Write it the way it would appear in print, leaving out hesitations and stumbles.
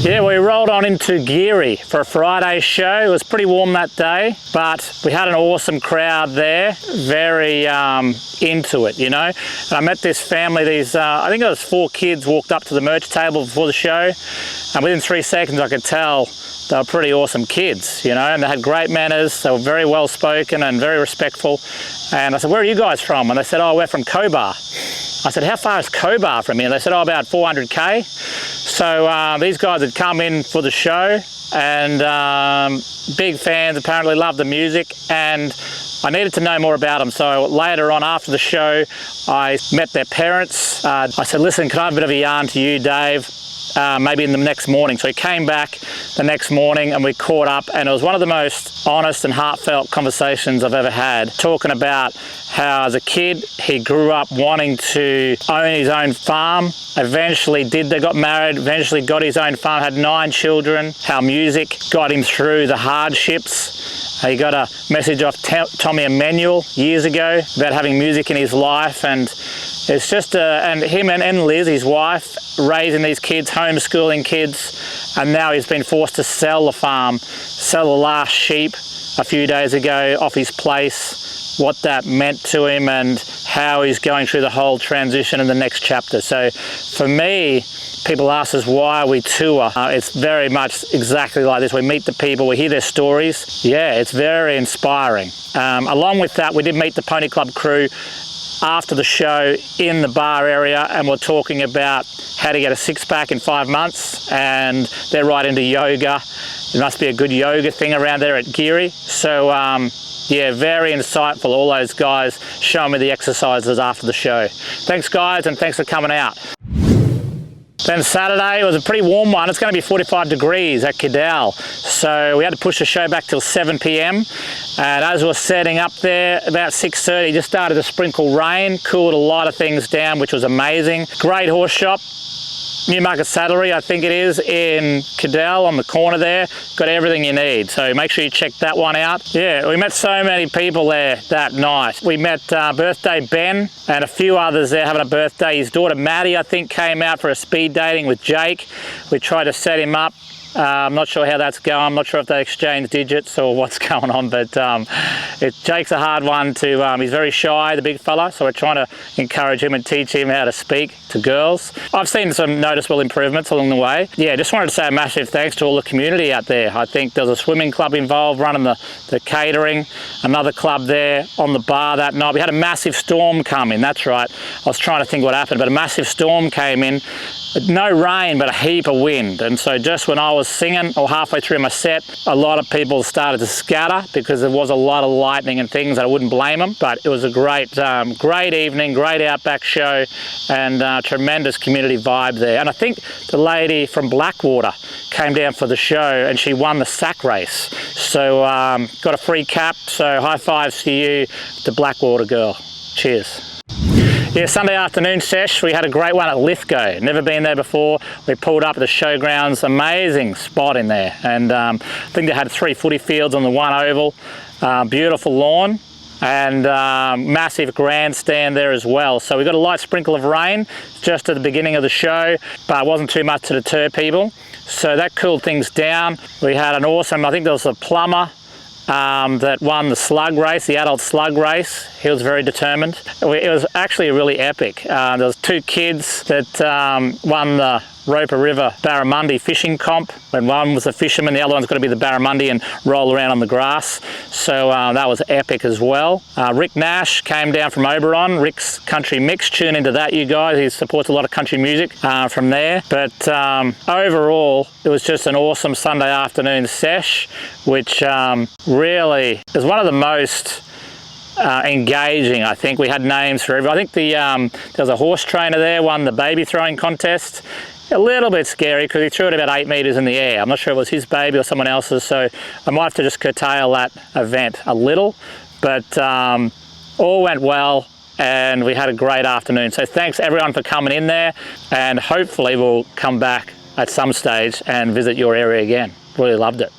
Yeah, we rolled on into Geurie for a Friday show. It was pretty warm that day, but we had an awesome crowd there, very into it, you know. And I met this family, I think it was 4 kids walked up to the merch table before the show, and within 3 seconds I could tell they were pretty awesome kids, you know, and they had great manners. They were very well spoken and very respectful. And I said, "Where are you guys from?" And they said, "Oh, we're from Cobar." I said, "How far is Cobar from here?" And they said, "Oh, about 400k. So these guys had come in for the show, and big fans, apparently loved the music, and I needed to know more about them. So later on after the show, I met their parents. I said, "Listen, can I have a bit of a yarn to you, Dave? Maybe in the next morning." So he came back the next morning and we caught up, and it was one of the most honest and heartfelt conversations I've ever had, talking about how as a kid he grew up wanting to own his own farm. Eventually they got married, eventually got his own farm, had 9 children, how music got him through the hardships. He got a message off Tommy Emmanuel years ago about having music in his life, and it's just, and him and Liz, his wife, raising these kids, homeschooling kids, and now he's been forced to sell the farm, sell the last sheep a few days ago off his place, what that meant to him and how he's going through the whole transition in the next chapter. So for me, people ask us why we tour. It's very much exactly like this. We meet the people, we hear their stories. Yeah, it's very inspiring. Along with that, we did meet the Pony Club crew after the show in the bar area, and we're talking about how to get a 6-pack in 5 months, and they're right into yoga. There must be a good yoga thing around there at Geurie. So yeah, very insightful, all those guys showing me the exercises after the show. Thanks guys, and thanks for coming out. Then Saturday was a pretty warm one. It's going to be 45 degrees at Cudal. So we had to push the show back till 7 p.m. And as we were setting up there, about 6:30, it just started to sprinkle rain, cooled a lot of things down, which was amazing. Great horse shop. Newmarket Saddlery, I think it is, in Cudal on the corner there. Got everything you need, so make sure you check that one out. Yeah, we met so many people there that night. We met birthday Ben and a few others there having a birthday. His daughter Maddie, I think, came out for a speed dating with Jake. We tried to set him up. I'm not sure how that's going. I'm not sure if they exchange digits or what's going on, but Jake's a hard one to, he's very shy, the big fella, so we're trying to encourage him and teach him how to speak to girls. I've seen some noticeable improvements along the way. Yeah, just wanted to say a massive thanks to all the community out there. I think there was a swimming club involved running the catering, another club there on the bar that night. We had a massive storm come in, that's right. I was trying to think what happened, but a massive storm came in. No rain, but a heap of wind. And so just when I was singing, or halfway through my set, a lot of people started to scatter because there was a lot of lightning and things. I wouldn't blame them, but it was a great evening, great outback show, and tremendous community vibe there. And I think the lady from Blackwater came down for the show and she won the sack race. So got a free cap, so high fives to you, the Blackwater girl. Cheers. Yeah, Sunday afternoon sesh, we had a great one at Lithgow. Never been there before. We pulled up at the showgrounds, amazing spot in there. And I think they had 3 footy fields on the one oval, beautiful lawn, and massive grandstand there as well. So we got a light sprinkle of rain just at the beginning of the show, but it wasn't too much to deter people. So that cooled things down. We had an awesome, I think there was a plumber that won the slug race, the adult slug race. He was very determined. It was actually really epic. There was 2 kids that won the Roper River Barramundi fishing comp. When one was a fisherman, the other one's got to be the Barramundi and roll around on the grass. So that was epic as well. Rick Nash came down from Oberon, Rick's Country Mix. Tune into that, you guys. He supports a lot of country music from there. But overall, it was just an awesome Sunday afternoon sesh, which really is one of the most engaging. I think we had names for everyone. I think there was a horse trainer there, won the baby throwing contest. A little bit scary because he threw it about 8 meters in the air. I'm not sure if it was his baby or someone else's, so I might have to just curtail that event a little, but all went well and we had a great afternoon. So thanks everyone for coming in there, and hopefully we'll come back at some stage and visit your area again. Really loved it.